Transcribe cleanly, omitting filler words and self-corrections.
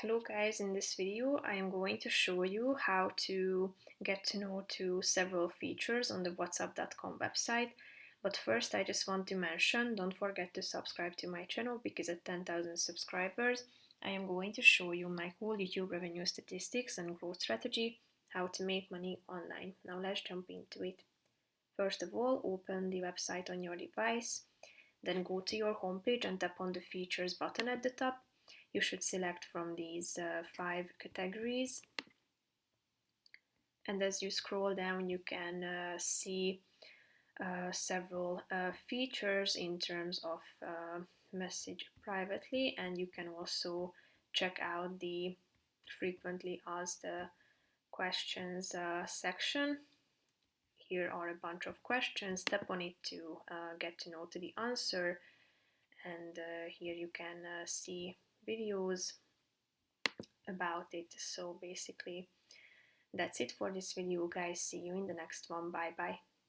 Hello guys, in this video I am going to show you how to get to know to several features on the whatsapp.com website. But first I just want to mention, don't forget to subscribe to my channel because at 10,000 subscribers I am going to show you my whole YouTube revenue statistics and growth strategy, how to make money online. Now let's jump into it. First of all, open the website on your device, then go to your homepage and tap on the features button at the top. You should select from these 5 categories, and as you scroll down you can see several features in terms of message privately, and you can also check out the frequently asked questions section. Here are a bunch of questions. Tap on it to get to know to the answer, and here you can see videos about it. So basically that's it for this video guys. See you in the next one. Bye bye.